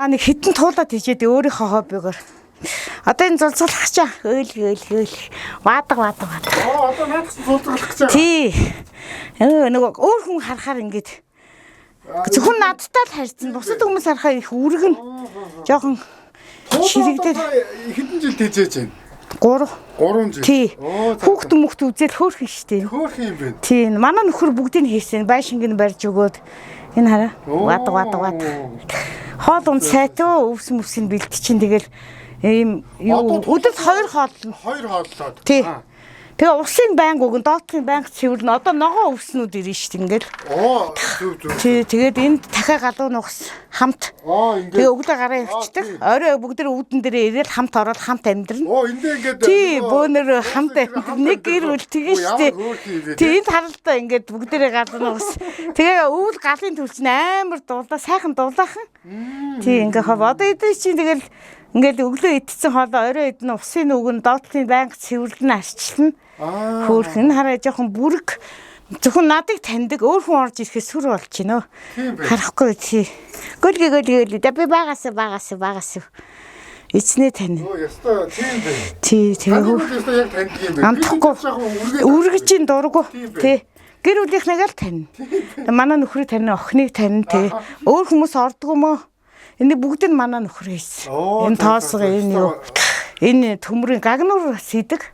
Нэг хитэн туулаад хийжээд өөрийнхөө хоббигоор. Одоо энэ зулцуулах чаа. Өөл. Ваадаг. Одоо наадах зулцуулах гэж байгаа. Тий. Нөгөө өөр хүн харахаар ингээд зөвхөн надтай л харьцсан. Бусад хүмүүс харахаар их үргэн. Жохон ширэгдээд хэдэн жил тэжээж байна? 3 жил. Тий. Хүүхд мөхт үзэл хөөрхөн штеп. Хөөрхөн юм байна. Тий. Манай нөхөр бүгдийг хийсэн. Байшинг нь барьж өгөөд энэ хараа. Ваадаг. Хоол унд сайтаа өвс мөсийг бэлтчихин тэгэл ийм юу өдөрт 2 хоол. 2 хооллоод. Тий. Тэгээ усын байнг өгөн доотлын байнг цэвэрлэн одоо ногоо өвснүүд ирнэ шүү дээ ингээл. Зүг. Тий, тэгээд энд дахиад галуу нугас хамт. Ингээд. Тэгээ өглөө гараа явчихдаг. Орой бүгд үүдэн дээрээ ирээл хамт ороод хамт амьдрна. Эндээ ингээд. Тий, бөөнөр хамт нэг гэр бүл тэгээ шүү дээ. Тий, энд харалтаа ингээд бүгдээрээ галуу нугас. Тэгээ өвөл галын төлч амар дуулаа, сайхан дуулаахан. Тий, ингээ хав одоо эдгээр чинь тэгэл ингээд өглөө идсэн хоолоо орой идэн усын нүгэн доотлын байнг цэвэрлэн арчлна. Хөөрхөн хараа жоохон бүрэг зөвхөн надыг таньдаг өөр хүн орж ирэхэд сүр болж байна. Харахгүй тий. Гөлгөл би багаас. Эцнээ тань. Ястаа тийм байна. Тий. Ястаа яг таньдаг юм байна. Амтахгүй. Үргэжийн дургу. Тий. Гэр бүлийнхнийг л тань. Манай нөхрийг тань, охиныг тань тий. Өөр хүмүүс ордог юм уу? Энэ бүгд нь манай нөхөр хийсэн. Энэ тоосго энэ юу? Энэ төмрийн гагнуур сэдэг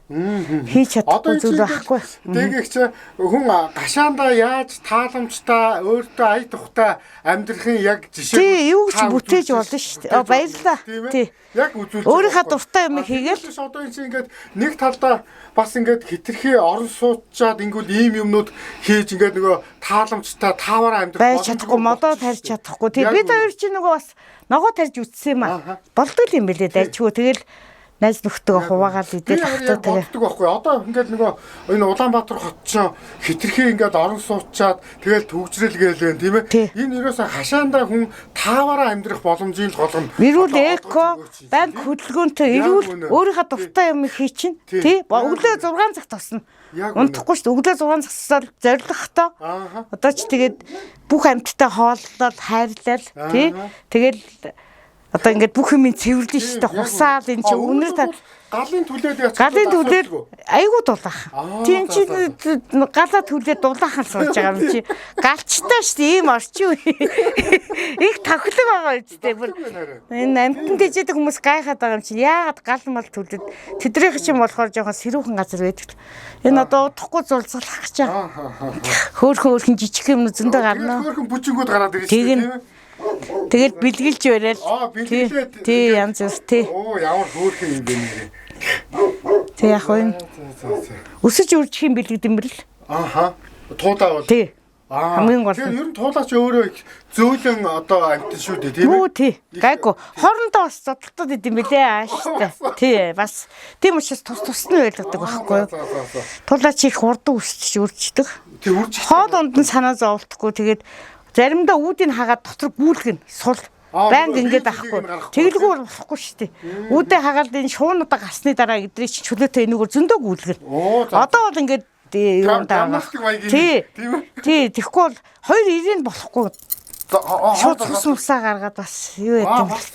хийж чадахгүй зүйл байхгүй. Тэгээгч хүн гашаандаа яаж тааламжтай өөртөө ая тухтай амьдрахын яг жишээ. Тий, юу гэж бүтээж болно шүү дээ. Баярлалаа. Тий. Яг үзүүлж. Өөрийнхөө дуртай юм хийгээл. Одоо энэ чинь ингээд нэг талдаа бас ингээд хитрхи орон суучаад ингүүл ийм юмнууд хийж ингээд нөгөө тааламжтай тааваараа амьдрах байж чадахгүй, модоо тарьж чадахгүй. Тий, бид хоёр чинь нөгөө бас ногоо тарьж үтсэн юм аа. Болдог юм бэлээ дайчгүй. Тэгэл найз нөхдөд хуваагаад идэл тахтаа тэгээ. Болдог байхгүй. Одоо ингээд нөгөө энэ Улаанбаатар хот ч хитрхи ингээд орон суучаад тэгэл төвжрэл гээл тийм ээ. Энэ ерөөсө хашаандаа хүн тааваараа амьдрах боломжийн л голгоно. Эрүүл эко, банк хөдөлгөөнтэй эрүүл өөрийнхөө дуртай юм хийчин. Тий. Өглөө 6 цагт тосно. Унтахгүй шүү дээ. Өглөө 6 цагсаар зоригтой. Одоо ч тэгээд бүх амьттай хооллол, хайрлал тий. Тэгэл одоо ингээд бүх юм цэвэрлэн шүү дээ. Хусаал энэ чи өнөр галын түлээд яц. Галын түлээд айгуу дулаах. Тийм чи галаа түлээд дулаахан сууж байгаа юм чи. Галчтай шүү дээ. Ийм орчин үе. Их тохилог байгаа үстэй. Энэ амтан дэжэдэг хүмүүс гайхаад байгаа юм чи. Яагаад гал мал түлээд тэдрийнх чинь болохоор жоохон сэрүүхэн газар байдаг. Энэ одоо удахгүй зулцгалах гэж чаа. Хөөхөн жижиг юм зөндөө гарна. Хөөхөн бүжингүүд гараад ирж байна тийм ээ. Тэгэл бэлгэлж барайл. Тий, янз бүр тий. Ямар хөөрхөн юм бэ нэрээ. Тий, яг нь. Өсөж үржих юм бэлгэдэм бэрл. Туулаа бол. Тий. Хамгийн гол. Тэгэхээр ер нь туулаач өөрөө зөөлөн одоо амтэн шүү дээ тийм ээ. Үгүй тий. Гайгүй. Хоорондоо бас зодтолтод идэм бэлээ ааштай. Тий, бас тийм учраас тус нь байлгадаг байхгүй юу? Туулаач их хурдан өсөж үрждэг. Тий, үржих. Хоол унд нь санаа зовлтгүй тэгээд заримдаа үүдийг хагаад дотор гүйлгэн сул банг ингээд ахгүй. Тэглгүй болохгүй шүү дээ. Үүдээ хагаад энэ шуунуудаа гарсны дараа эдрийг чөлөөтэй энэгээр зөндөө гүйлгэн. Одоо бол ингээд юм даа. Тий. Тэгэхгүй бол 2 ирийн болохгүй. Шууд цусмусаа гаргаад бас юу яа гэв.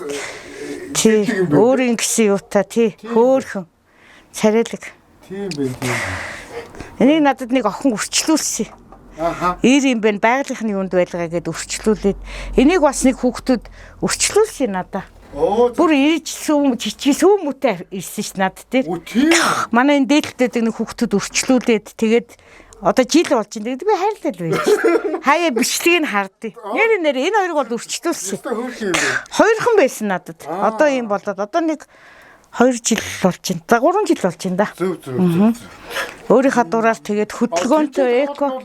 Тий. Өөрийн гэсэн юутай тий. Хөөхөн. Царайлаг. Тийм байх юм. Энийг надад нэг охин өрчлүүлсэн. Ир юм бэ байгалийнхны юунд байлгаа гэд өрчлүүлээд энийг бас нэг хүүхдүүд өрчлүүлсэн надаа. Бүр ирж чичгэн сүмөтэй ирсэн ш над дээр. Манай энэ дээлтэй нэг хүүхдүүд өрчлүүлээд тэгээд одоо жил болж байна. Тэгээд би хайртай л байж. Хаяа бичлэгийг хардыг. Нэр энэ хоёрыг бол өрчлүүлсэн. Хоёрхан байсан надад. Одоо юм болоод одоо нэг 2 жил болж байна. 3 жил болж байна да. Зөв. Өөрийнхөө дураар тэгээд хөдөлгөөнтэй эко.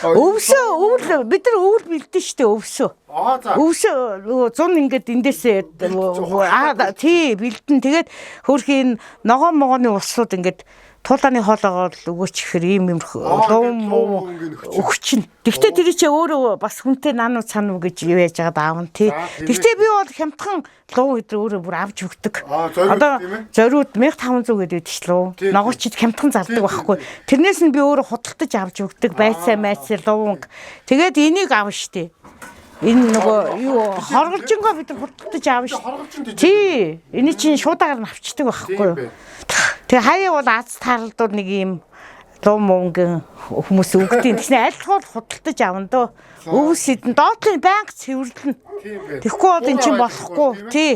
Өвсөө бид нар өвөл бэлдэн штэ өвсөө. Өвсөө 100 ингээд эндээсээ тий бэлдэн тэгээд хөрхийн ногоон могооны усууд ингээд туулааны хоолоогоо өгөөч гэхээр ийм луум өгчин. Тэгтээ тэр чи өөрөө бас хүнтэй наануу цаануу гэж яаж байгаад аавн тий. Тэгтээ би бол хямдхан луу өдрөө өөрөө бүр авч өгдөг. Одоо зориуд 1500 гэдэг ч луу. Ногоочд хямдхан зардаг байхгүй. Тэрнээс нь би өөрөө худалдаж авч өгдөг. Байцаа луунг. Тэгээд энийг аав штэ. Энэ нөгөө юу хорголжингоо бид нар хурдтаж аав шүү. Хорголжин тийж. Тий. Энэ чинь шуудагаар нь авчдаг байхгүй юу? Тэгээ хаяа бол аз таарлууд нэг юм луу мөнгөн хүмүүс өгдөг. Тэгснэ аль тул худалдаж авна дөө. Өвс хідэн доотлын байнга цэвэрлэнэ. Тэгэхгүй бол эн чинь болохгүй. Тий.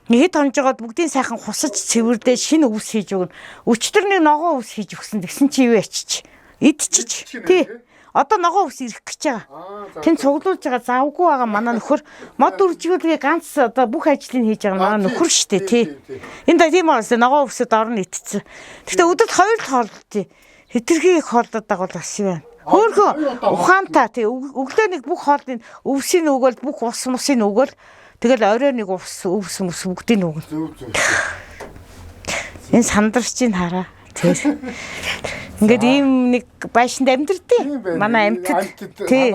Хэд хонжогоод бүгдийн сайхан хусаж цэвэрлдээ шинэ өвс хийж өгнө. Өчтөр нэг ногоо өвс хийж өгсөн. Тэгсэн чи юу ячиж? Идчиж. Тий. Одоо ногоо өвс ирэх гэж байгаа. Тэн цуглуулж байгаа завгүй байгаа манай нөхөр мод үржигүүлгээ ганц одоо бүх ажлыг хийж байгаа манай нөхөр штэ тий. Энд тийм аа ногоо өвсөд орно итцсэн. Гэхдээ өдөрт 2 хоолтой. Хэтэрхий их хоолдоод байгаа бол бас юу вэ? Хөөхөн ухаантай тий өглөө нэг бүх хоолны өвсийг өгөөл бүх ус мусыг өгөөл тэгэл орой нэг өвс мөс бүгдийг өгнө. Энэ сандарч ин хараа. Тэр ингээд ийм нэг байшинд амьдртий. Манай амьтад тий